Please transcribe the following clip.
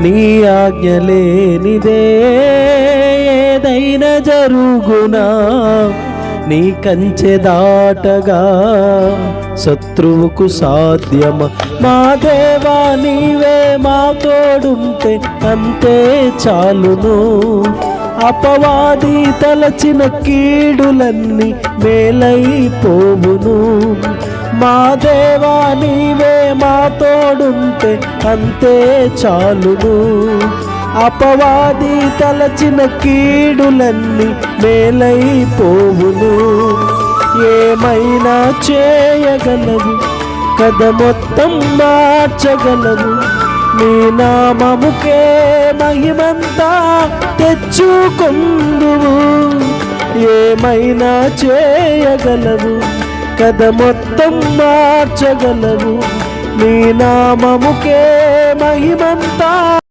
నీ ఆజ్ఞ లేనిదే ఏదైనా జరుగునా, నీ కంచె దాటగా శత్రువుకు సాధ్యమా? మా దేవా నీవే మా తోడుంటే అంతే చాలును. అపవాది తలచిన కీడులన్నీ మేలైపోవును. మా దేవా నీవే మా తోడుంటే అంతే చాలును. అపవాది తలచిన కీడులన్నీ మేలైపోవును. ఏమైనా చేయగలవు, కథ మొత్తం మార్చగలవు. నీ నామముకే మహిమంతా తెచ్చుకొందువు. ఏమైనా చేయగలవు, కథ మొత్తం మార్చగలవు. నీ నామముకే మహిమంతా